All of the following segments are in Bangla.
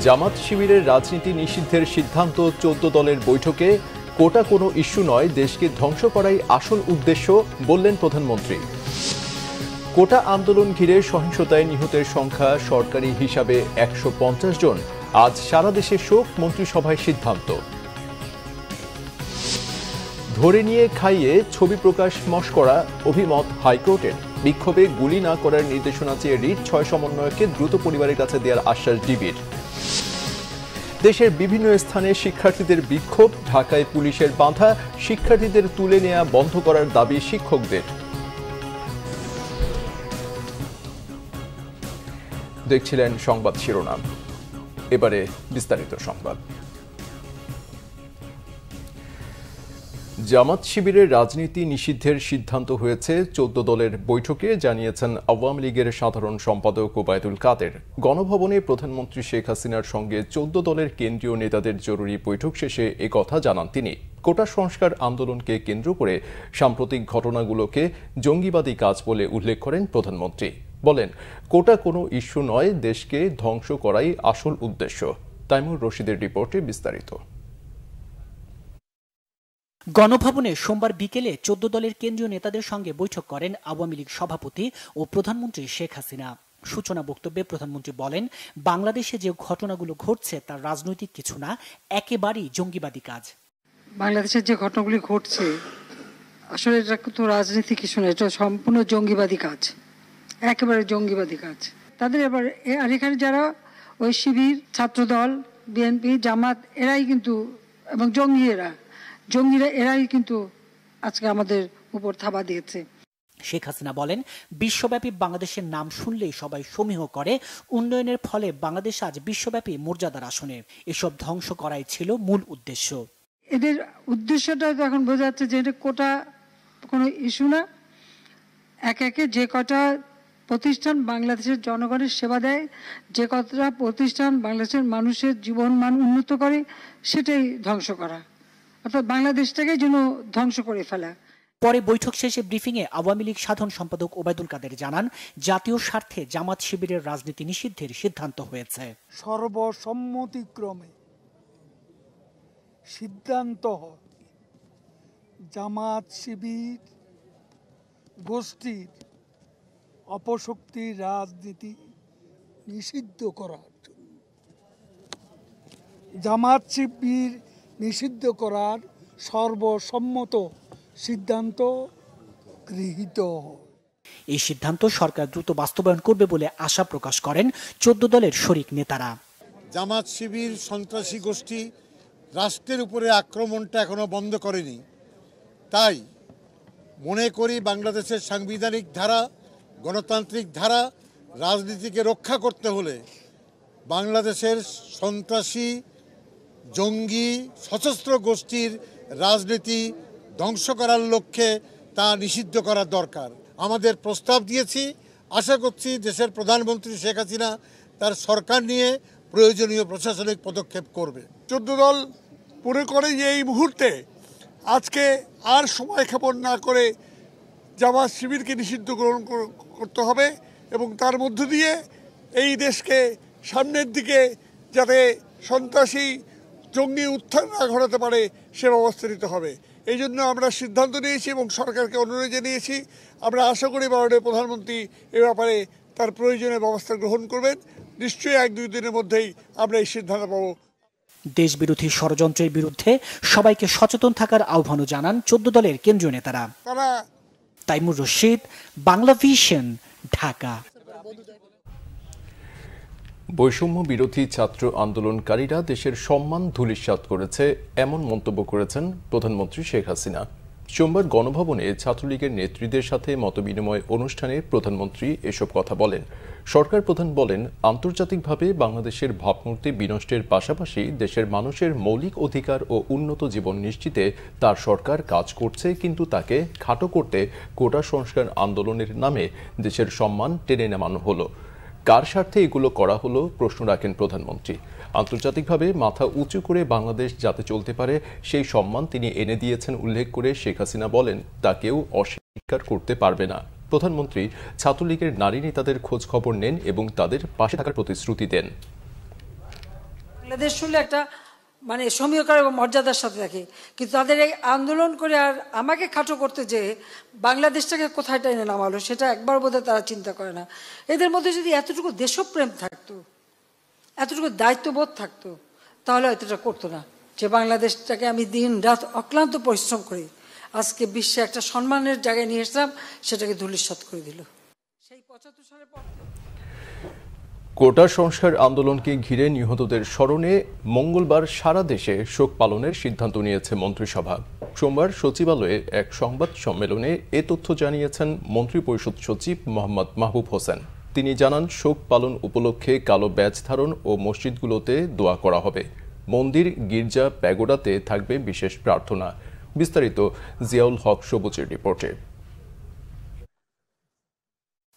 জামাত শিবিরের রাজনীতি নিষিদ্ধের সিদ্ধান্ত 14 দলের বৈঠকে কোটা কোনো ইস্যু নয়, দেশকে ধ্বংস করাই আসল উদ্দেশ্য বললেন প্রধানমন্ত্রী। কোটা আন্দোলন ঘিরে সহিংসতায় নিহতের সংখ্যা সরকারি হিসাবে 150 জন। আজ সারা দেশে শোক, মন্ত্রিসভায় সিদ্ধান্ত। ধরে নিয়ে খাইয়ে ছবি প্রকাশ মশকরা, অভিমত হাইকোর্টের। বিক্ষোভে গুলি না করার নির্দেশনা চেয়ে রিট 6 সমন্বয়কে দ্রুত পরিবারের কাছে দেওয়ার আশ্বাস ডিবির। দেশের বিভিন্ন স্থানে শিক্ষার্থীদের বিক্ষোভ, ঢাকায় পুলিশের বাধা, শিক্ষার্থীদের তুলে নেওয়া বন্ধ করার দাবি শিক্ষকদের। দেখছিলেন সংবাদ শিরোনাম, এবারে বিস্তারিত সংবাদ। জামাত শিবিরের রাজনীতি নিষিদ্ধের সিদ্ধান্ত হয়েছে 14 দলের বৈঠকে, জানিয়েছেন আওয়ামী লীগের সাধারণ সম্পাদক ওবায়দুল কাদের। গণভবনে প্রধানমন্ত্রী শেখ হাসিনার সঙ্গে 14 দলের কেন্দ্রীয় নেতাদের জরুরি বৈঠক শেষে একথা জানান তিনি। কোটা সংস্কার আন্দোলনকে কেন্দ্র করে সাম্প্রতিক ঘটনাগুলোকে জঙ্গিবাদী কাজ বলে উল্লেখ করেন প্রধানমন্ত্রী। বলেন, কোটা কোনো ইস্যু নয়, দেশকে ধ্বংস করাই আসল উদ্দেশ্য। তাইমুর রশিদের রিপোর্টে বিস্তারিত। গণভবনে সোমবার বিকেলে 14 দলের কেন্দ্রীয় নেতাদের সঙ্গে বৈঠক করেন আওয়ামী লীগ সভাপতি ও প্রধানমন্ত্রী শেখ হাসিনা। সূচনা বক্তব্যে প্রধানমন্ত্রী বলেন, বাংলাদেশে যে ঘটনাগুলো ঘটছে তা রাজনৈতিক কিছু না, একেবারেই জঙ্গিবাদী কাজ। বাংলাদেশের যে ঘটনাগুলি ঘটছে আসলে এটা তো রাজনীতি কিছু না, এটা সম্পূর্ণ জঙ্গিবাদী কাজ, একেবারে জঙ্গিবাদী কাজ। তাদের এবার আর এখানে যারা ওই শিবির, ছাত্রদল, বিএনপি, জামাত এরাই কিন্তু, এবং জঙ্গিরা এরাই কিন্তু আজকে আমাদের উপর থাবা দিয়েছে। শেখ হাসিনা বলেন, বিশ্বব্যাপী বাংলাদেশের নাম শুনলেই সবাই সমীহ করে। উন্নয়নের ফলে বাংলাদেশ আজ বিশ্বব্যাপী মর্যাদার আসনে। এসব ধ্বংস করাই ছিল মূল উদ্দেশ্য। এদের উদ্দেশ্যটা তো এখন বোঝা যাচ্ছে যে এটা কোটা কোনো ইস্যু না। একে যে কটা প্রতিষ্ঠান বাংলাদেশের জনগণের সেবা দেয়, যে কতটা প্রতিষ্ঠান বাংলাদেশের মানুষের জীবন মান উন্নত করে, সেটাই ধ্বংস করা, অর্থাৎ বাংলাদেশটাকে যেন ধ্বংস করে ফেলা। পরে বৈঠক শেষে ব্রিফিংয়ে আওয়ামী লীগ সাধারণ সম্পাদক ওবায়দুল কাদের জানান, জাতীয় স্বার্থে জামাত শিবিরের রাজনীতি নিষিদ্ধের সিদ্ধান্ত হয়েছে। সর্বসম্মতিক্রমে সিদ্ধান্ত হয় জামাত শিবির গোষ্ঠীর অপশক্তির রাজনীতি নিষিদ্ধ করার জন্য। জামাত শিবির নিষিদ্ধ করার সর্বসম্মত সিদ্ধান্ত গৃহীত হয়। এই সিদ্ধান্ত সরকার দ্রুত বাস্তবায়ন করবে বলে আশা প্রকাশ করেন 14 দলের শরিক নেতারা। জামাত শিবির সন্ত্রাসী গোষ্ঠী রাষ্ট্রের উপরে আক্রমণটা এখনো বন্ধ করেনি। তাই মনে করি বাংলাদেশের সাংবিধানিক ধারা, গণতান্ত্রিক ধারা, রাজনীতিকে রক্ষা করতে হলে বাংলাদেশের সন্ত্রাসী, জঙ্গি, সশস্ত্র গোষ্ঠীর রাজনীতি ধ্বংস করার লক্ষ্যে তা নিষিদ্ধ করার দরকার। আমাদের প্রস্তাব দিয়েছি, আশা করছি দেশের প্রধানমন্ত্রী শেখ হাসিনা তার সরকার নিয়ে প্রয়োজনীয় প্রশাসনিক পদক্ষেপ করবে। 14 দল মনে করে যে এই মুহূর্তে আজকে আর সময় ক্ষেপণ না করে জামাত শিবিরকে নিষিদ্ধ গ্রহণ করতে হবে এবং তার মধ্য দিয়ে এই দেশকে সামনের দিকে যাতে সন্ত্রাসী জঙ্গি উত্থান না ঘটাতে পারে সে ব্যবস্থা নিতে হবে। এই জন্য আমরা সিদ্ধান্ত নিয়েছি এবং সরকারকে অনুরোধ জানিয়েছি। আমরা আশা করি মাননীয় প্রধানমন্ত্রী এ ব্যাপারে তার প্রয়োজনীয় ব্যবস্থা গ্রহণ করবেন। নিশ্চয়ই 1-2 দিনের মধ্যেই আমরা এই সিদ্ধান্ত পাব। দেশবিরোধী ষড়যন্ত্রের বিরুদ্ধে সবাইকে সচেতন থাকার আহ্বানও জানান 14 দলের কেন্দ্রীয় নেতারা। তাইমুর রশিদ, বাংলা ভিশন, ঢাকা। বৈষম্য বিরোধী ছাত্র আন্দোলনকারীরা দেশের সম্মান ধূলিসাৎ করেছে, এমন মন্তব্য করেছেন প্রধানমন্ত্রী শেখ হাসিনা। সোমবার গণভবনে ছাত্রলীগের নেতৃত্বের সাথে মতবিনিময় অনুষ্ঠানে প্রধানমন্ত্রী এসব কথা বলেন। সরকার প্রধান বলেন, আন্তর্জাতিকভাবে বাংলাদেশের ভাবমূর্তি বিনষ্টের পাশাপাশি দেশের মানুষের মৌলিক অধিকার ও উন্নত জীবন নিশ্চিতে তার সরকার কাজ করছে, কিন্তু তাকে খাটো করতে কোটা সংস্কার আন্দোলনের নামে দেশের সম্মান টেনে নামানো হলো। কার স্বার্থে এগুলো করা হলো প্রশ্ন রাখেন প্রধানমন্ত্রী। আন্তর্জাতিকভাবে মাথা উঁচু করে বাংলাদেশ যাতে চলতে পারে সেই সম্মান তিনি এনে দিয়েছেন উল্লেখ করে শেখ হাসিনা বলেন, তা কেউ অস্বীকার করতে পারবে না। প্রধানমন্ত্রী ছাত্রলীগের নারী নেতাদের খোঁজ খবর নেন এবং তাদের পাশে থাকার প্রতিশ্রুতি দেন। বাংলাদেশ শুনলে একটা মানে সমীকরণ এবং মর্যাদার সাথে থাকে, কিন্তু তাদের এই আন্দোলন করে আর আমাকে খাটো করতে যে বাংলাদেশটাকে কোথায় টেনে নামালো সেটা একবার বোধহয় তারা চিন্তা করে না। এদের মধ্যে যদি এতটুকু দেশপ্রেম থাকতো, এতটুকু দায়িত্ববোধ থাকতো, তাহলে হয়তো এটা করতো না যে বাংলাদেশটাকে আমি দিন রাত অক্লান্ত পরিশ্রম করি আজকে বিশ্বে একটা সম্মানের জায়গায় নিয়ে এসলাম, সেটাকে ধূলিসাৎ করে দিল। সেই ৭৫ সালের পর কোটা সংস্কার আন্দোলনকে ঘিরে নিহতদের স্মরণে মঙ্গলবার সারা দেশে শোক পালনের সিদ্ধান্ত নিয়েছে মন্ত্রিসভা। সোমবার সচিবালয়ে এক সংবাদ সম্মেলনে এ তথ্য জানিয়েছেন মন্ত্রিপরিষদ সচিব মোহাম্মদ মাহবুব হোসেন। তিনি জানান, শোক পালন উপলক্ষে কালো ব্যাজ ধারণ ও মসজিদগুলোতে দোয়া করা হবে। মন্দির, গির্জা, প্যাগোডাতে থাকবে বিশেষ প্রার্থনা। বিস্তারিত জিয়াউল হক সবুজের রিপোর্টে।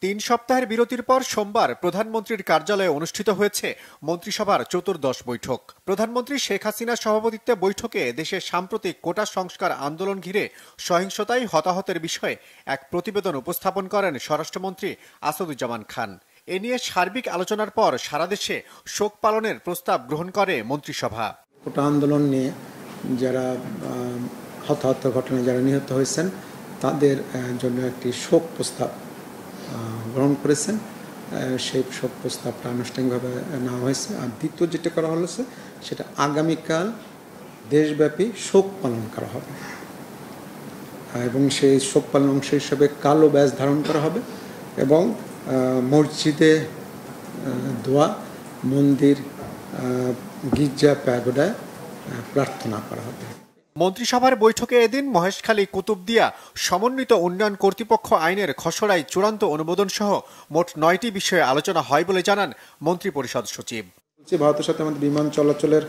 ৩ সপ্তাহের বিরতির পর সোমবার প্রধানমন্ত্রীর কার্যালয়ে অনুষ্ঠিত হয়েছে মন্ত্রিসভার চতুর্দশ বৈঠক। প্রধানমন্ত্রী শেখ হাসিনার সভাপতিত্বে বৈঠকে দেশের সাম্প্রতিক কোটা সংস্কার আন্দোলন ঘিরে সহিংসতায় হতাহতের বিষয়ে এক প্রতিবেদন উপস্থাপন করেন স্বরাষ্ট্রমন্ত্রী আসাদুজ্জামান খান। এ নিয়ে সার্বিক আলোচনার পর সারা দেশে শোক পালনের প্রস্তাব গ্রহণ করে মন্ত্রিসভা। কোটা আন্দোলন নিয়ে যারা হতাহত ঘটনায় যারা নিহত হয়েছেন তাদের জন্য একটি শোক প্রস্তাব গ্রহণ করেছেন। সেই শোক প্রস্তাবটা আনুষ্ঠানিকভাবে নেওয়া হয়েছে। আর দ্বিতীয় যেটা করা হয়েছে সেটা আগামীকাল দেশব্যাপী শোক পালন করা হবে এবং সেই শোক পালন অংশ হিসাবে কালো ব্যাজ ধারণ করা হবে এবং মসজিদে দোয়া, মন্দির, গির্জা, প্যাগোডায় প্রার্থনা করা হবে। মন্ত্রিসভার বৈঠকে এদিন মহেশখালী কুতুবদিয়া সমন্বিত উন্নয়ন কর্তৃপক্ষ আইনের খসড়ায় চূড়ান্ত অনুমোদন সহ মোট ৯টি বিষয়ে আলোচনা হয় বলে জানান মন্ত্রিপরিষদ সচিব। ভারতের সাথে আমাদের বিমান চলাচলের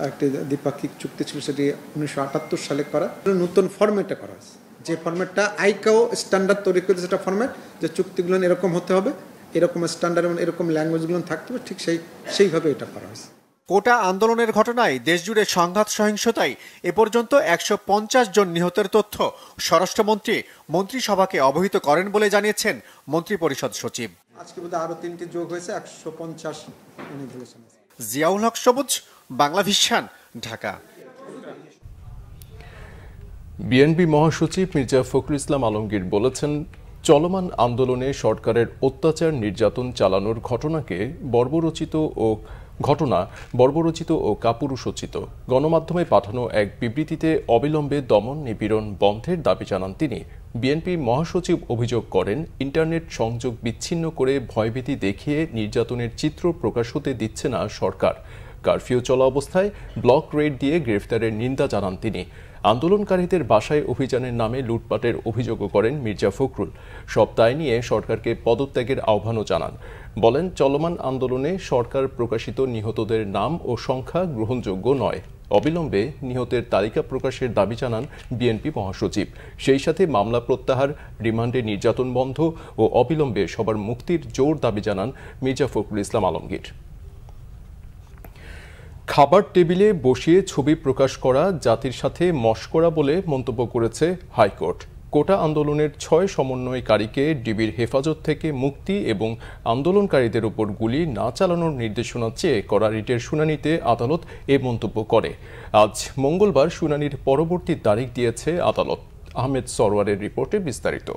একটি দ্বিপাক্ষিক চুক্তি ছিল, সেটি ১৯৭৮ সালে করা। নতুন ফরম্যাটে করা হয়েছে, যে ফরম্যাটটা আইকাও স্ট্যান্ডার্ড তৈরি করেছে, সেটা ফরম্যাট যে চুক্তিগুলো এরকম হতে হবে, এরকম স্ট্যান্ডার্ড এবং এরকম ল্যাঙ্গুয়েজগুলো থাকতে হবে, ঠিক সেইভাবে এটা করা হয়েছে। কোটা আন্দোলনের ঘটনায় দেশজুড়ে সংঘাত সহিংসতায় এ পর্যন্ত ১৫০ জন নিহতের তথ্য স্বরাষ্ট্রমন্ত্রী মন্ত্রিসভাকে অবহিত করেন বলে জানিয়েছেন মন্ত্রিপরিষদ সচিব। আজকে বোধহয় আরো ৩টি যোগ হয়েছে, ১৫০ উনি বলেছেন। জিয়াউল হক সবুজ, বাংলা ভিশন, ঢাকা। বিএনপি মহাসচিব মির্জা ফখরুল ইসলাম আলমগীর বলেছেন, চলমান আন্দোলনে সরকারের অত্যাচার নির্যাতন চালানোর ঘটনাকে বর্বরচিত ও কাপুরুষোচিত। গণমাধ্যমে পাঠানো এক বিবৃতিতে অবিলম্বে দমন নিপীড়ন বন্ধের দাবি জানান তিনি। বিএনপি মহাসচিব অভিযোগ করেন, ইন্টারনেট সংযোগ বিচ্ছিন্ন করে ভয়ভীতি দেখিয়ে নির্যাতনের চিত্র প্রকাশ হতে দিচ্ছে না সরকার। কারফিউ চলা অবস্থায় ব্লক রেড দিয়ে গ্রেফতারের নিন্দা জানান তিনি। আন্দোলনকারীদের বাসায় অভিযানের নামে লুটপাটের অভিযোগও করেন মির্জা ফখরুল। সব দায় নিয়ে সরকারকে পদত্যাগের আহ্বানও জানান। বলেন, চলমান আন্দোলনে সরকার প্রকাশিত নিহতদের নাম ও সংখ্যা গ্রহণযোগ্য নয়। অবিলম্বে নিহতের তালিকা প্রকাশের দাবি জানান বিএনপি মহাসচিব। সেই সাথে মামলা প্রত্যাহার, রিমান্ডে নির্যাতন বন্ধ ও অবিলম্বে সবার মুক্তির জোর দাবি জানান মির্জা ফখরুল ইসলাম আলমগীর। খাবার টেবিলে বসিয়ে ছবি প্রকাশ করা জাতির সাথে মশকরা বলে মন্তব্য করেছে হাইকোর্ট। কোটা আন্দোলনের ৬ সমন্বয়কারীকে ডিবির হেফাজত থেকে মুক্তি এবং আন্দোলনকারীদের উপর গুলি না চালানোর নির্দেশনা চেয়ে করা রিটের শুনানিতে আদালত এ মন্তব্য করে। আজ মঙ্গলবার শুনানির পরবর্তী তারিখ দিয়েছে আদালত। আহমেদ সরওয়ারের রিপোর্টে বিস্তারিত।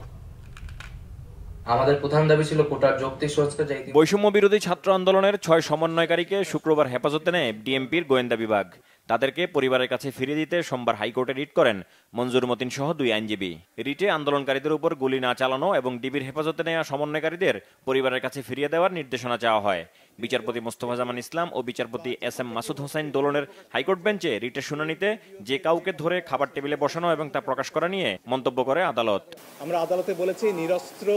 আমাদের প্রধান দাবি ছিল কোটার যৌক্তিক সংস্কার। বৈষম্য বিরোধী ছাত্র আন্দোলনের ৬ সমন্বয়কারীকে শুক্রবার হেফাজতে নেয় ডিএমপির গোয়েন্দা বিভাগ। তাদেরকে পরিবারের কাছে ফিরিয়ে দিতে সোমবার হাইকোর্টে রিট করেন মঞ্জুর মতিন সহ ২ আইনজীবী। রিটে আন্দোলনকারীদের উপর গুলি না চালানো এবং ডিবির হেফাজতে নেওয়া সমন্বয়কারীদের পরিবারের কাছে ফিরিয়ে দেওয়ার নির্দেশনা চাওয়া হয়। বিচারপতি মোস্তফা জামান ইসলাম ও বিচারপতি এস.এম. মাসুদ হোসাইন দোলনের হাইকোর্ট বেঞ্চে রিটের শুনানিতে যে কাউকে ধরে খাবার টেবিলে বসানো এবং তা প্রকাশ করা নিয়ে মন্তব্য করে আদালত। আমরা আদালতে বলেছি, নিরস্ত্র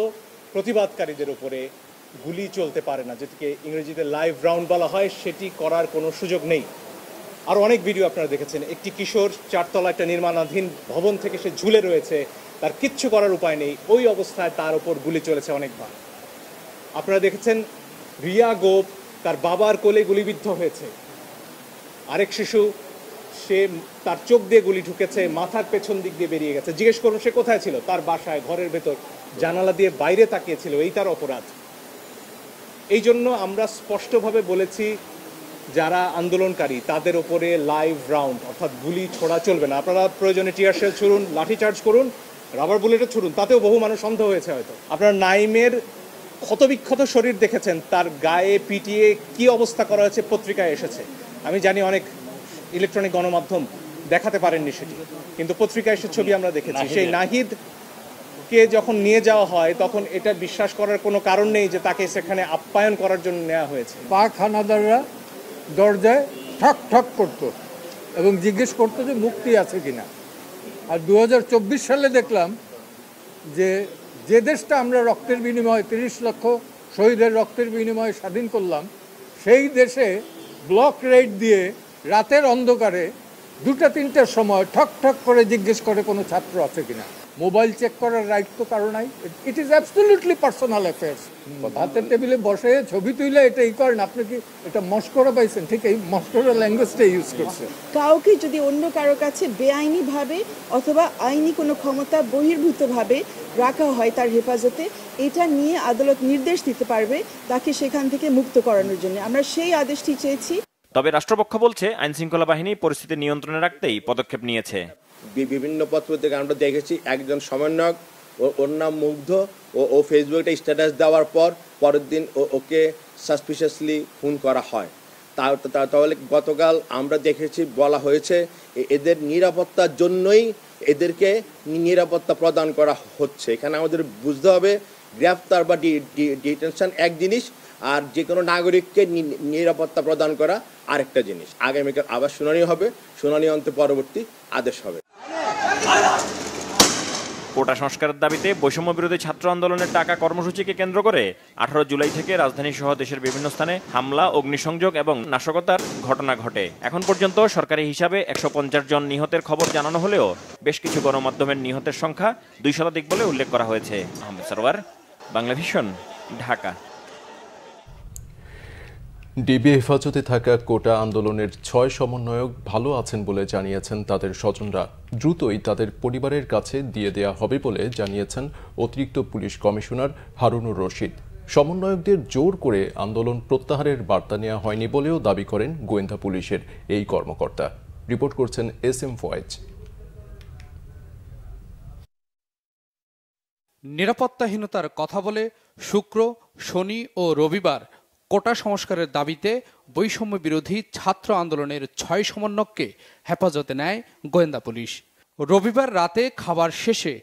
প্রতিবাদকারীদের উপরে গুলি চলতে পারে না, যেটিকে ইংরেজিতে লাইভ রাউন্ড বলা হয়, সেটি করার কোনো সুযোগ নেই। আর অনেক ভিডিও আপনারা দেখেছেন, একটি কিশোর 4 তলা একটা নির্মাণাধীন ভবন থেকে সে ঝুলে রয়েছে, তার কিচ্ছু করার উপায় নেই, ওই অবস্থায় তার উপর গুলি চলেছে অনেকবার। আপনারা দেখেছেন রিয়া গোপ তার বাবার কোলে গুলিবিদ্ধ হয়েছে। আরেক শিশু, সে তার চোখ দিয়ে গুলি ঢুকেছে, মাথার পেছন দিক দিয়ে বেরিয়ে গেছে। জিজ্ঞেস করুন সে কোথায় ছিল? তার বাসায়, ঘরের ভেতর, জানালা দিয়ে বাইরে তাকিয়েছিল। এই তার অপরাধ। এই জন্য আমরা স্পষ্টভাবে বলেছি, যারা আন্দোলনকারী তাদের উপরে লাইভ রাউন্ড অর্থাৎ গুলি ছোড়া চলবে না। আপনারা প্রয়োজনে টিয়ার শেল ছুড়ুন, লাঠিচার্জ করুন, রাবার বুলেটও ছুড়ুন, তাতেও বহু মানুষ অন্ধ হয়েছে হয়তো। আপনারা নাইমের ক্ষতবিক্ষত শরীর দেখেছেন, তার গায়ে পিটিয়ে কি অবস্থা করা হয়েছে পত্রিকায় এসেছে। আমি জানি অনেক ইলেকট্রনিক গণমাধ্যম দেখাতে পারেননি সেটি, কিন্তু পত্রিকায় সে ছবি আমরা দেখেছি। সেই নাহিদকে যখন নিয়ে যাওয়া হয় তখন এটা বিশ্বাস করার কোনো কারণ নেই যে তাকে সেখানে আপ্যায়ন করার জন্য নেওয়া হয়েছে। পাক হানাদাররা দরজায় ঠক ঠক করত এবং জিজ্ঞেস করতো যে মুক্তি আছে কিনা। আর 2024 সালে দেখলাম যে দেশটা আমরা রক্তের বিনিময়ে 30 লক্ষ শহীদের রক্তের বিনিময়ে স্বাধীন করলাম, সেই দেশে ব্লক রেড দিয়ে রাতের অন্ধকারে 2-3টার সময় ঠক ঠক করে জিজ্ঞেস করে কোনো ছাত্র আছে কিনা। মোবাইল চেক করার রাইট তো কারো নাই। It is absolutely personal affairs. হাতের টেবিলে বসে ছবি তুলে এটা করেন, আপনি কি এটা মস্করা পাইছেন? ঠিক এই মস্করা ল্যাঙ্গুয়েজটা ইউজ করছে। কাউকে যদি অন্য কারো কাছে বেআইনিভাবে অথবা আইনি কোনো ক্ষমতা বহির্ভূতভাবে রাখা হয় তার হেফাজতে, এটা নিয়ে আদালত নির্দেশ দিতে পারবে তাকে সেখান থেকে মুক্ত করানোর জন্য। আমরা সেই আদেশটি চেয়েছি। তবে রাষ্ট্রপক্ষ বলছে আইন শৃঙ্খলা বাহিনী পরিস্থিতি নিয়ন্ত্রণে রাখতেই পদক্ষেপ নিয়েছে। বিভিন্ন পত্র থেকে আমরা দেখেছি একজন সমন্বয়ক, ওর নাম মুগ্ধ, ও ফেসবুকে স্ট্যাটাস দেওয়ার পরের দিন ওকে সাসপিশিয়াসলি খুন করা হয়। তাহলে গতকাল আমরা দেখেছি বলা হয়েছে এদের নিরাপত্তার জন্যই এদেরকে নিরাপত্তা প্রদান করা হচ্ছে। এখানে আমাদের বুঝতে হবে গ্রেফতার বা ডিটেনশন এক জিনিস, আর যে কোনো নাগরিককে নিরাপত্তা প্রদান করা আরেকটা জিনিস। আগামীকাল আবার শুনানি হবে, শুনানি অন্তে পরবর্তী আদেশ হবে। কোটা সংস্কারের দাবিতে বৈষম্য বিরোধী ছাত্র আন্দোলনের টাকা কর্মসূচিকে কেন্দ্র করে 18 জুলাই থেকে রাজধানী সহ দেশের বিভিন্ন স্থানে হামলা, অগ্নিসংযোগ এবং নাশকতার ঘটনা ঘটে। এখন পর্যন্ত সরকারি হিসাবে 150 জন নিহতের খবর জানানো হলেও বেশ কিছু গণমাধ্যমের নিহতের সংখ্যা 2 শতাধিক বলে উল্লেখ করা হয়েছে। আহমেদ সরওয়ার, বাংলা ভিশন, ঢাকা। ডিবি হেফাজতে থাকা কোটা আন্দোলনের 6 সমন্বয়ক ভালো আছেন বলে জানিয়েছেন তাদের স্বজনরা। দ্রুতই তাদের পরিবারের কাছে দিয়ে দেয়া হবে বলে জানিয়েছেন অতিরিক্ত পুলিশ কমিশনার হারুনুর রশিদ। সমন্বয়কদের জোর করে আন্দোলন প্রত্যাহারের বার্তা নেওয়া হয়নি বলেও দাবি করেন গোয়েন্দা পুলিশের এই কর্মকর্তা। রিপোর্ট করছেন SM ফয়েজ। নিরাপত্তাহীনতার কথা বলে শুক্র, শনি ও রবিবার কোটা সংস্কারের দাবিতে বৈষম্য বিরোধী ছাত্র আন্দোলনের 6 সমন্বয়ককে হেফাজতে নেয় গোয়েন্দা পুলিশ। রবিবার রাতে খাবার শেষে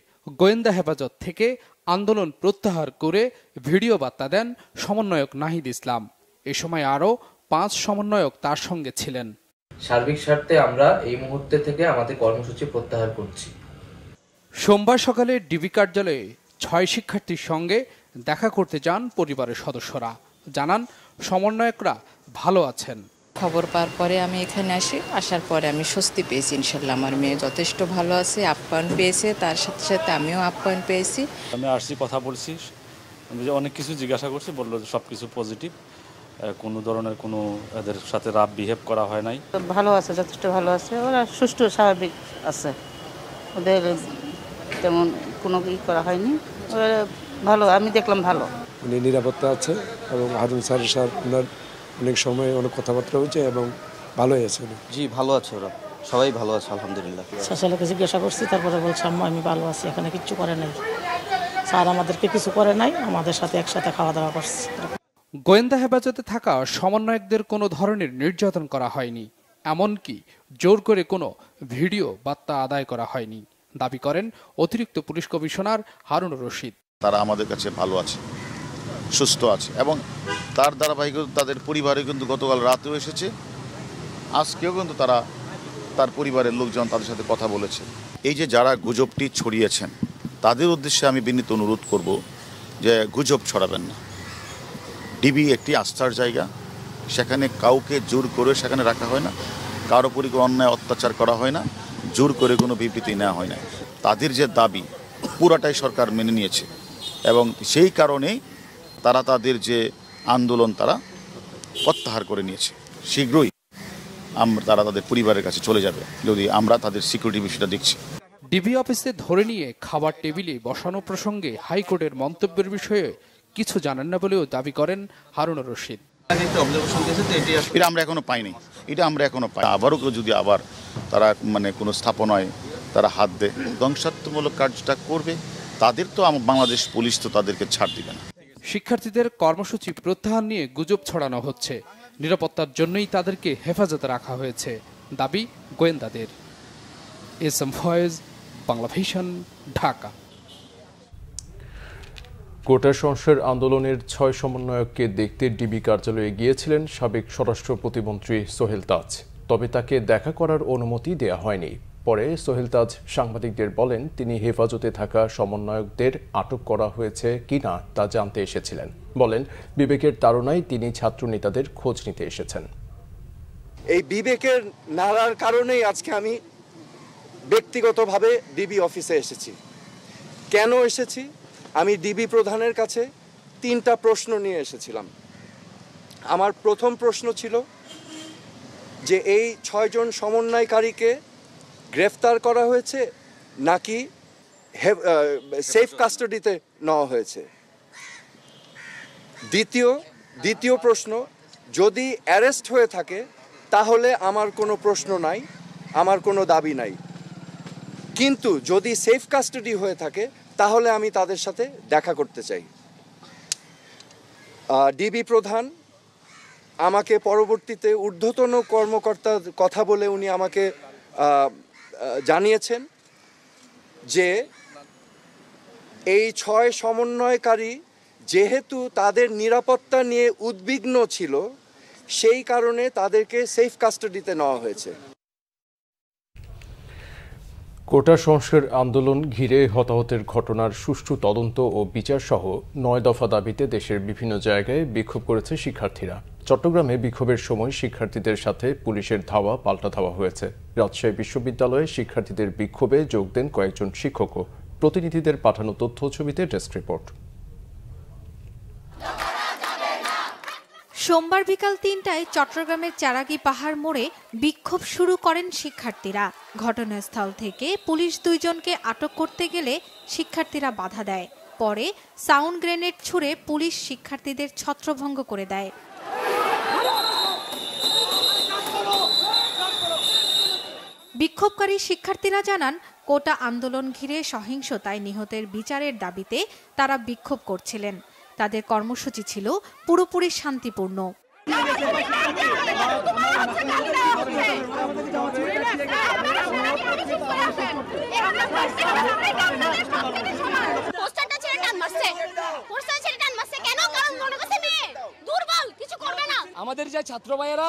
গোয়েন্দা হেফাজত থেকে আন্দোলন প্রত্যাহার করে ভিডিও বার্তা দেন সমন্বয়ক নাহিদ ইসলাম। এ সময় আরও 5 সমন্বয়ক তার সঙ্গে ছিলেন। সার্বিক স্বার্থে আমরা এই মুহূর্তে থেকে আমাদের কর্মসূচি প্রত্যাহার করছি। সোমবার সকালে ডিবি কার্যালয়ে 6 শিক্ষার্থীর সঙ্গে দেখা করতে যান পরিবারের সদস্যরা। জানান সমন্বয়করা ভালো আছেন। খবর পাওয়ার পরে আমি এখানে আসি, আসার পরে আমি স্বস্তি পেয়েছি। ইনশাল্লাহ আমার মেয়ে যথেষ্ট ভালো আছে, আপ্যায়ন পেয়েছে, তার সাথে সাথে আমিও আপ্যায়ন পেয়েছি। আমি আসছি, কথা বলছি, অনেক কিছু জিজ্ঞাসা করছি, বললো যে সব কিছু পজিটিভ, কোনো ধরনের কোনো এদের সাথে রাফ বিহেভ করা হয় নাই। ভালো আছে, যথেষ্ট ভালো আছে, ওরা সুষ্ঠু স্বাভাবিক আছে, ওদের তেমন কোনো ই করা হয়নি, ওরা ভালো, আমি দেখলাম ভালো। উনি নিরাপত্তা আছে এবং হারুন স্যারের সাথে ওনার অনেক সময় অনেক কথাবার্তা হয়েছে এবং ভালোই আছে। জি ভালো আছে, ওরা সবাই ভালো আছে আলহামদুলিল্লাহ। শাশালাকে জিজ্ঞাসা করছি, তারপরে বলছে আম্মু আমি ভালো আছি, এখানে কিচ্ছু করে নাই, স্যার আমাদেরকে কিছু করে নাই, আমাদের সাথে একসাথে খাওয়া দাওয়া করছে। গোয়েন্দা হেফাজতে থাকা সমন্বয়কদের কোনো ধরনের নির্যাতন করা হয়নি, এমনকি জোর করে কোনো ভিডিও বার্তা আদায় করা হয়নি দাবি করেন অতিরিক্ত পুলিশ কমিশনার হারুনুর রশিদ। তারা আমাদের কাছে ভালো আছে, সুস্থ আছে এবং তার ধারাবাহিকতা তাদের পরিবারে কিন্তু গতকাল রাতেও এসেছে, আজকেও কিন্তু তারা তার পরিবারের লোকজন তাদের সাথে কথা বলেছে। এই যে যারা গুজবটি ছড়িয়েছেন তাদের উদ্দেশ্যে আমি বিনীত অনুরোধ করব যে গুজব ছড়াবেন না। ডিবি একটি আস্থার জায়গা, সেখানে কাউকে জোর করে সেখানে রাখা হয় না, কারো উপরে কোনো অন্যায় অত্যাচার করা হয় না, জোর করে কোনো বিবৃতি নেওয়া হয় না। তাদের যে দাবি পুরাটাই সরকার মেনে নিয়েছে এবং সেই কারণেই তারা তাদের যে আন্দোলন তারা প্রত্যাহার করে নিয়েছে। শীঘ্রই তারা তাদের পরিবারের কাছে চলে যাবে যদি আমরা তাদের সিকিউরিটি বিষয়টা দেখছি। ডিবি অফিসে ধরে নিয়ে খাবার টেবিলে বসানো প্রসঙ্গে হাইকোর্টের মন্তব্যের বিষয়ে কিছু জানেন না বলেও দাবি করেন হারুনুর রশিদ। এটা আমরা এখনো পাইনি, এটা আমরা এখনো পাই। আবারও যদি আবার তারা মানে কোনো স্থাপনায় তারা হাত দেয়, ধ্বংসাত্মক কাজটা করবে, তাদের তো বাংলাদেশ পুলিশ তো তাদেরকে ছাড় দিবে না। শিক্ষার্থীদের কর্মসূচি প্রত্যাহার নিয়ে গুজব ছড়ানো হচ্ছে। নিরাপত্তার জন্যই তাদেরকে হেফাজতে রাখা হয়েছে, দাবি গোয়েন্দাদের। এসএম ফয়েজ, বাংলা ভিশন, ঢাকা। কোটা সংস্কার আন্দোলনের 6 সমন্বয়ককে দেখতে ডিবি কার্যালয়ে গিয়েছিলেন সাবেক স্বরাষ্ট্র প্রতিমন্ত্রী সোহেল তাজ, তবে তাকে দেখা করার অনুমতি দেয়া হয়নি। পরে সোহেল তাজ সাংবাদিকদের বলেন তিনি হেফাজতে থাকা সমন্বয়কদের আটক করা হয়েছে কিনা তা জানতে এসেছিলেন। বলেন বিবেকের তাড়নায় তিনি ছাত্রনেতাদের খোঁজ নিতে এসেছেন। এই বিবেকের নাড়ার কারণেই আজকে আমি ব্যক্তিগতভাবে ডিবি অফিসে এসেছি। কেন এসেছি? আমি ডিবি প্রধানের কাছে 3টা প্রশ্ন নিয়ে এসেছিলাম। আমার প্রথম প্রশ্ন ছিল যে এই 6 জন সমন্বয়কারীকে গ্রেফতার করা হয়েছে নাকি সেফ কাস্টাডিতে নেওয়া হয়েছে। দ্বিতীয় প্রশ্ন, যদি অ্যারেস্ট হয়ে থাকে তাহলে আমার কোনো প্রশ্ন নাই, আমার কোনো দাবি নাই, কিন্তু যদি সেফ কাস্টাডি হয়ে থাকে তাহলে আমি তাদের সাথে দেখা করতে চাই। ডিবি প্রধান আমাকে পরবর্তীতে ঊর্ধ্বতন কর্মকর্তার কথা বলে উনি আমাকে জানিয়েছেন যে এই 6 সমন্বয়কারী যেহেতু তাদের নিরাপত্তা নিয়ে উদ্বিগ্ন ছিল, সেই কারণে তাদেরকে সেফ কাস্টাডিতে নেওয়া হয়েছে। কোটা সংস্কার আন্দোলন ঘিরে হতাহতের ঘটনার সুষ্ঠু তদন্ত ও বিচার সহ 9 দফা দাবিতে দেশের বিভিন্ন জায়গায় বিক্ষোভ করেছে শিক্ষার্থীরা। চট্টগ্রামে বিক্ষোভের সময় শিক্ষার্থীদের সাথে পুলিশের ধাওয়া পাল্টা ধাওয়া হয়েছে। রাজশাহী বিশ্ববিদ্যালয়ে শিক্ষার্থীদের বিক্ষোভে যোগ দেন কয়েকজন শিক্ষকও। প্রতিনিধিদের পাঠানো তথ্য ছবিতে ডেস্ক রিপোর্ট। সোমবার বিকাল 3টায় চট্টগ্রামের চারাগি পাহাড় মোড়ে বিক্ষোভ শুরু করেন শিক্ষার্থীরা। ঘটনাস্থল থেকে পুলিশ 2 জনকে আটক করতে গেলে শিক্ষার্থীরা বাধা দেয়। পরে সাউন্ড গ্রেনেড ছুড়ে পুলিশ শিক্ষার্থীদের ছত্রভঙ্গ করে দেয়। বিক্ষোভকারী শিক্ষার্থীরা জানান, কোটা আন্দোলন ঘিরে সহিংসতায় নিহতের বিচারের দাবিতে তারা বিক্ষোভ করছিলেন। তাদের কর্মসূচি ছিল পুরোপুরি শান্তিপূর্ণ। আমাদের যে ছাত্র ভাইয়েরা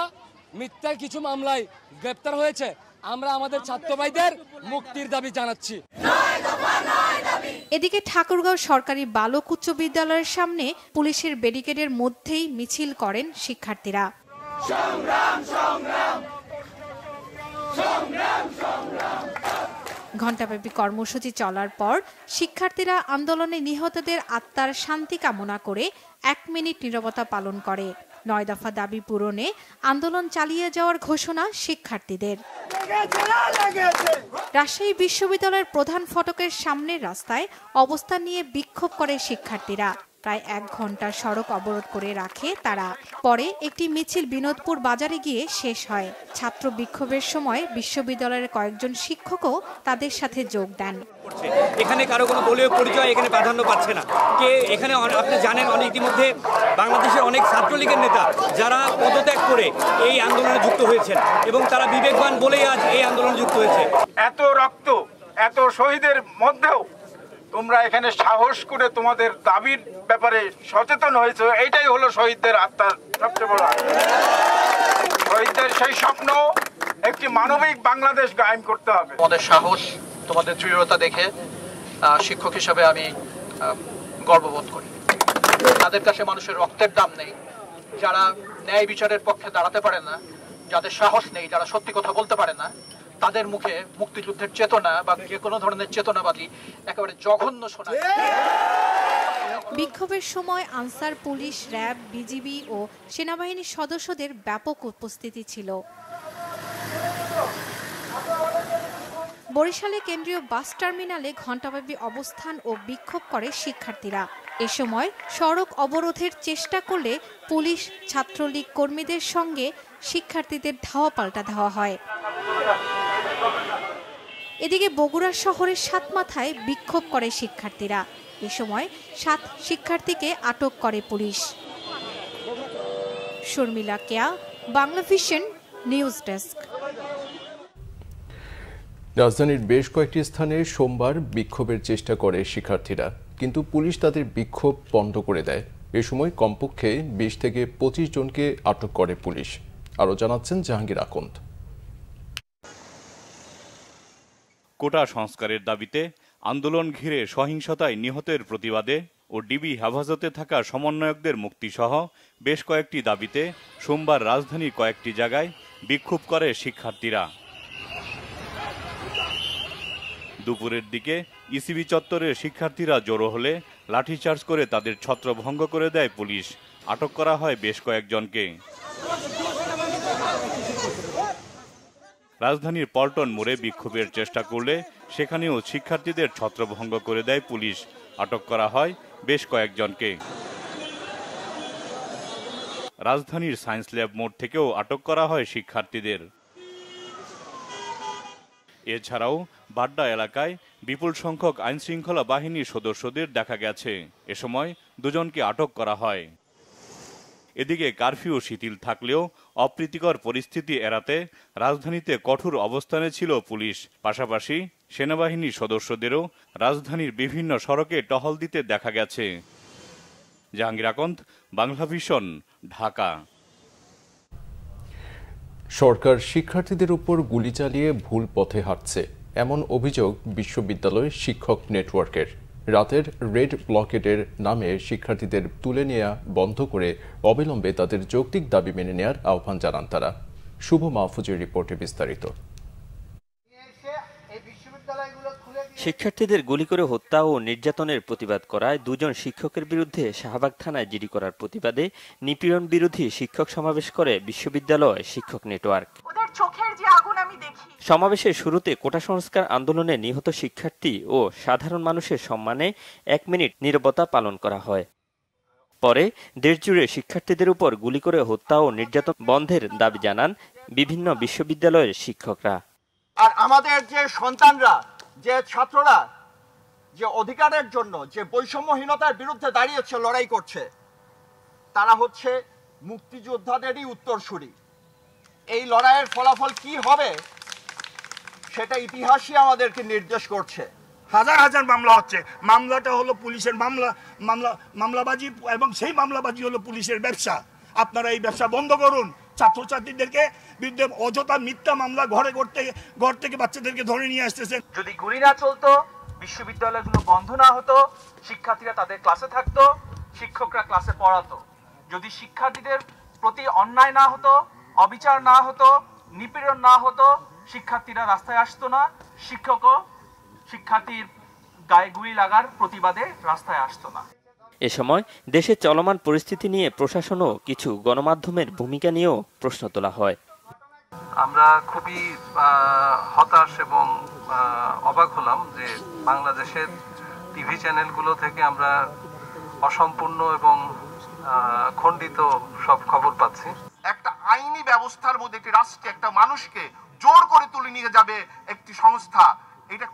মিথ্যার কিছু মামলায় গ্রেপ্তার হয়েছে, আমরা আমাদের ছাত্র ভাইদের মুক্তির দাবি জানাচ্ছি। এদিকে ঠাকুরগাঁও সরকারি বালক উচ্চ বিদ্যালয়ের সামনে পুলিশের ব্যারিকেডের মধ্যেই মিছিল করেন শিক্ষার্থীরা। ঘণ্টাব্যাপী কর্মসূচি চলার পর শিক্ষার্থীরা আন্দোলনে নিহতদের আত্মার শান্তি কামনা করে 1 মিনিট নীরবতা পালন করে। 9 দফা দাবি পূরণে আন্দোলন চালিয়ে যাওয়ার ঘোষণা শিক্ষার্থীদের। রাজশাহী বিশ্ববিদ্যালয়ের প্রধান ফটকের সামনের রাস্তায় অবস্থান নিয়ে বিক্ষোভ করে শিক্ষার্থীরা। প্রায় 1 ঘন্টা সড়ক অবরোধ করে রাখে তারা। পরে একটি মিছিল বিনোদপুর বাজারে গিয়ে শেষ হয়। ছাত্র বিক্ষোভের সময় বিশ্ববিদ্যালয়ের কয়েকজন শিক্ষকও তাদের সাথে যোগ দেন। এখানে কারো কোনো দলীয় পরিচয় এখানে প্রাধান্য পাচ্ছে না। কে এখানে আপনি জানেন ইতিমধ্যে বাংলাদেশের অনেক ছাত্রলীগের নেতা যারা পদত্যাগ করে এই আন্দোলনে যুক্ত হয়েছেন এবং তারা বিবেকবান বলেই আজ এই আন্দোলনে যুক্ত হয়েছে। এত রক্ত, এত শহীদের মধ্যেও তোমরা এখানে সাহস করে তোমাদের দাবির ব্যাপারে সচেতন হয়েছে, এইটাই হলো শহীদদের আত্মার সবচেয়ে বড়। শহীদদের সেই স্বপ্ন একটি মানবিক বাংলাদেশ কায়েম করতে হবে। তোমাদের সাহস, তোমাদের দৃঢ়তা দেখে শিক্ষক হিসাবে আমি গর্ববোধ করি। তাদের কাছে মানুষের রক্তের দাম নেই, যারা ন্যায় বিচারের পক্ষে দাঁড়াতে পারে না, যাদের সাহস নেই, যারা সত্যি কথা বলতে পারে না, তাদের মুখে মুক্তিযুদ্ধের চেতনা বা যে কোনো ধরনের চেতনাবাদী একেবারে জঘন্য শোনায়। বিক্ষোভের সময় আনসার পুলিশ, র্যাব, বিজিবি ও সেনাবাহিনীর সদস্যদের ব্যাপক উপস্থিতি ছিল। বরিশালে কেন্দ্রীয় বাস টার্মিনালে ঘণ্টাব্যাপী অবস্থান ও বিক্ষোভ করে শিক্ষার্থীরা। এ সময় সড়ক অবরোধের চেষ্টা করলে পুলিশ ছাত্রলীগ কর্মীদের সঙ্গে শিক্ষার্থীদের ধাওয়া পাল্টা ধাওয়া হয়। এদিকে বগুড়া শহরের সাতমাথায় বিক্ষোভ করে শিক্ষার্থীরা। এ সময় 7 শিক্ষার্থীকে আটক করে পুলিশ। শর্মিলা কেয়া, বাংলা ভিশন নিউজ ডেস্ক। রাজধানীর বেশ কয়েকটি স্থানে সোমবার বিক্ষোভের চেষ্টা করে শিক্ষার্থীরা, কিন্তু পুলিশ তাদের বিক্ষোভ পণ্ড করে দেয়। এ সময় কমপক্ষে 20 থেকে 25 জনকে আটক করে পুলিশ। আরও জানাচ্ছেন জাহাঙ্গীর আকন্দ। কোটা সংস্কারের দাবিতে আন্দোলন ঘিরে সহিংসতায় নিহতের প্রতিবাদে ও ডিবি হেফাজতে থাকা সমন্বয়কদের মুক্তিসহ বেশ কয়েকটি দাবিতে সোমবার রাজধানীর কয়েকটি জায়গায় বিক্ষোভ করে শিক্ষার্থীরা। দুপুরের দিকে ইসিবি চত্বরে শিক্ষার্থীরা জড়ো হলে লাঠিচার্জ করে তাদের ছত্রভঙ্গ করে দেয় পুলিশ। আটক করা হয় বেশ কয়েকজনকে। রাজধানীর পল্টন মোড়ে বিক্ষোভের চেষ্টা করলে সেখানেও শিক্ষার্থীদের ছত্রভঙ্গ করে দেয় পুলিশ। আটক করা হয় বেশ কয়েকজনকে। রাজধানীর সায়েন্স ল্যাব মোড় থেকেও আটক করা হয় শিক্ষার্থীদের। এছাড়াও বাড্ডা এলাকায় বিপুল সংখ্যক আইনশৃঙ্খলা বাহিনীর সদস্যদের দেখা গেছে। এ সময় 2 জনকে আটক করা হয়। এদিকে কারফিউ শিথিল থাকলেও অপ্রীতিকর পরিস্থিতি এড়াতে রাজধানীতে কঠোর অবস্থানে ছিল পুলিশ। পাশাপাশি সেনাবাহিনীর সদস্যদেরও রাজধানীর বিভিন্ন সড়কে টহল দিতে দেখা গেছে। জাহাঙ্গীর আকন্দ, বাংলা ভিশন, ঢাকা। সরকার শিক্ষার্থীদের উপর গুলি চালিয়ে ভুল পথে হাঁটছে, এমন অভিযোগ বিশ্ববিদ্যালয় শিক্ষক নেটওয়ার্কের। রাতের রেড ব্লকেটের নামে শিক্ষার্থীদের তুলে নেওয়া বন্ধ করে অবিলম্বে তাদের যৌক্তিক দাবি মেনে নেওয়ার আহ্বান জানান তারা। শুভ মাহফুজের রিপোর্টে বিস্তারিত। শিক্ষার্থীদের গুলি করে হত্যা ও নির্যাতনের প্রতিবাদ করায় 2 জন শিক্ষকের বিরুদ্ধে শাহবাগ থানায় জিডি করার প্রতিবাদে নিপীড়ন বিরোধী শিক্ষক সমাবেশ করে বিশ্ববিদ্যালয় শিক্ষক নেটওয়ার্ক। সমাবেশের শুরুতে কোটা সংস্কার আন্দোলনে নিহত শিক্ষার্থী ও সাধারণ মানুষের সম্মানে 1 মিনিট নীরবতা পালন করা হয়। পরে দেশজুড়ে শিক্ষার্থীদের উপর গুলি করে হত্যা ও নির্যাতন বন্ধের দাবি জানান বিভিন্ন বিশ্ববিদ্যালয়ের শিক্ষকরা। আর আমাদের যে সন্তানরা, যে ছাত্ররা যে অধিকারের জন্য যে বৈষম্যহীনতার বিরুদ্ধে দাঁড়িয়েছে, লড়াই করছে, তারা হচ্ছে মুক্তিযোদ্ধাদেরই উত্তরসূরি। এই লড়াইয়ের ফলাফল কি হবে সেটা ইতিহাসই আমাদেরকে নির্দেশ করছে। হাজার হাজার মামলা হচ্ছে, মামলাটা হলো পুলিশের মামলাবাজি, এবং সেই মামলাবাজি হলো পুলিশের ব্যবসা। আপনারা এই ব্যবসা বন্ধ করুন। ছাত্রছাত্রীদেরকে বিরুদ্ধে অযথা মিথ্যা মামলা ঘর থেকে বাচ্চাদেরকে ধরে নিয়ে আসতেছেন। যদি গুলি না চলতো, বিশ্ববিদ্যালয়গুলো বন্ধ না হতো, শিক্ষার্থীরা তাদের ক্লাসে থাকতো, শিক্ষকরা ক্লাসে পড়াতো। যদি শিক্ষার্থীদের প্রতি অন্যায় না হতো, অবিচার না হতো, নিপীড়ন না হতো, শিক্ষার্থীরা রাস্তায় আসতো না, শিক্ষকও শিক্ষার্থীর গায়ে গুলি লাগার প্রতিবাদে রাস্তায় আসতো না। এ সময় দেশে চলমান পরিস্থিতি নিয়ে প্রশাসন ও কিছু গণমাধ্যমের ভূমিকা নিয়েও প্রশ্ন তোলা হয়। আমরা খুবই হতাশ এবং অবাক হলাম যে বাংলাদেশের টিভি চ্যানেলগুলো থেকে আমরা অসম্পূর্ণ এবং খণ্ডিত সব খবর পাচ্ছি। একটা আইনি ব্যবস্থার মধ্যে একটি রাষ্ট্রে একটা মানুষকে জোর করে তুলে নিয়ে যাবে একটি সংস্থা, এটা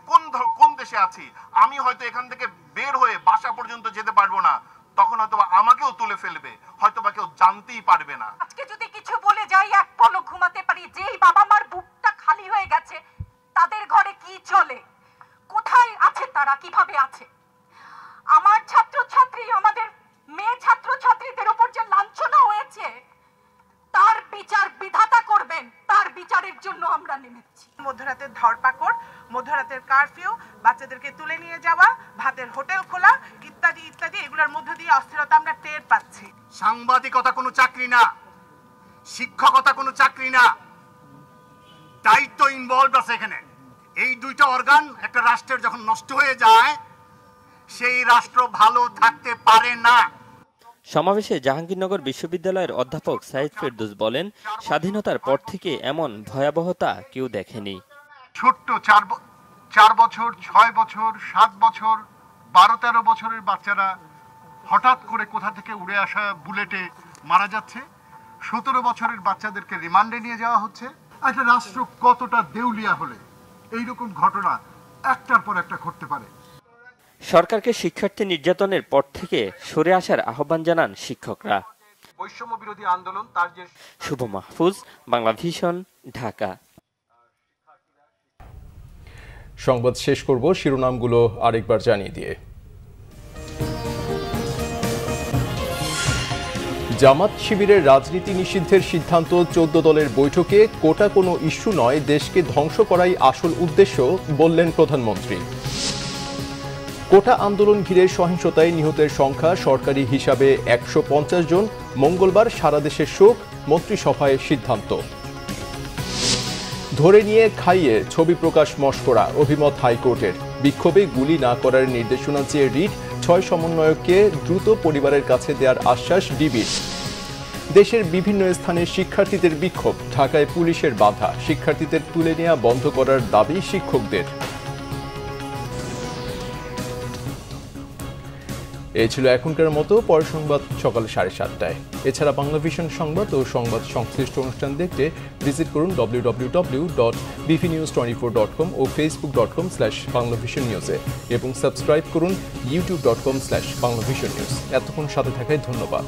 কোন দেশে আছি? আমি হয়তো এখান থেকে বের হয়ে বাসা পর্যন্ত যেতে পারবো না, তখন হয়তো আমাকেও তুলে ফেলবে, হয়তো বা কেউ জানতেই পারবে না। আজকে যদি কিছু বলে যাই, এক পলক ঘুমাতে পারি, যেই বাবা মার বুকটা খালি হয়ে গেছে, তাদের ঘরে কি চলে, কোথায় আছে তারা, কিভাবে আছে? আমার ছাত্রছাত্রী, আমাদের মেয়ে ছাত্রছাত্রীদের উপর যে লাঞ্ছনা হয়েছে, তার বিচার বিধাতা করবেন, তার বিচারের জন্য আমরা নেমেছি। মধ্যরাতের ধরপাকড়, মধ্যরাতের কারফিউ, বাচ্চাদেরকে তুলে নিয়ে যাওয়া, ভাতের হোটেল খোলা, ইত্যাদি ইত্যাদি, এগুলোর মধ্য দিয়ে অস্থিরতা আমরা টের পাচ্ছি। সাংবাদিকতা কোনো চাকরি না, শিক্ষকতা কোনো চাকরি না, দায়িত্ব ইনভলভ আছে এখানে। এই 2টা অর্গান একটা রাষ্ট্রের যখন নষ্ট হয়ে যায়, সেই রাষ্ট্র ভালো থাকতে পারে না। সমাবেশে জাহাঙ্গীরনগর বিশ্ববিদ্যালয়ের অধ্যাপক সাইদ ফেরদৌস বলেন, স্বাধীনতার পর থেকে এমন ভয়াবহতা কেউ দেখেনি। ছোট্ট 4 বছর, 6 বছর, 7 বছর, 12-13 বছরের বাচ্চারা হঠাৎ করে কোথা থেকে উড়ে আসা বুলেটে মারা যাচ্ছে, 17 বছরের বাচ্চাদেরকে রিমান্ডে নিয়ে যাওয়া হচ্ছে। একটা রাষ্ট্র কতটা দেউলিয়া হলে এইরকম ঘটনা একটার পর একটা ঘটতে পারে। সরকারকে শিক্ষার্থী নির্যাতনের পর থেকে সরে আসার আহ্বান জানান শিক্ষকরা। বৈষম্য বিরোধী আন্দোলন তার যে শুভ মাহফুজ, বাংলা ভিশন, ঢাকা। সংবাদ শেষ করব শিরোনামগুলো আরেকবার জানিয়ে দিয়ে। জামাত শিবিরের রাজনীতি নিষিদ্ধের সিদ্ধান্ত 14 দলের বৈঠকে কোটা কোনো ইস্যু নয়, দেশকে ধ্বংস করাই আসল উদ্দেশ্য, বললেন প্রধানমন্ত্রী। কোটা আন্দোলন ঘিরে সহিংসতায় নিহতের সংখ্যা সরকারি হিসাবে 150 জন, মঙ্গলবার সারা দেশে শোক, মন্ত্রিসভায় সিদ্ধান্ত। ধরে নিয়ে খাইয়ে ছবি প্রকাশ মশকরা, অভিমত হাইকোর্টের। বিক্ষোভে গুলি না করার নির্দেশনা চেয়ে রিট, 6 সমন্বয়ককে দ্রুত পরিবারের কাছে দেওয়ার আশ্বাস ডিবির। দেশের বিভিন্ন স্থানে শিক্ষার্থীদের বিক্ষোভ, ঢাকায় পুলিশের বাধা, শিক্ষার্থীদের তুলে নেওয়া বন্ধ করার দাবি শিক্ষকদের। এই ছিল এখনকার মতো, পরের সংবাদ সকাল 7:30টায়। এছাড়া বাংলা ভিশন সংবাদ ও সংবাদ সংশ্লিষ্ট অনুষ্ঠান দেখতে ভিজিট করুন www.bvnews24.com ও facebook.com/banglavisionnews এবং সাবস্ক্রাইব করুন youtube.com/banglavisionnews। এতক্ষণ সাথে থাকায় ধন্যবাদ।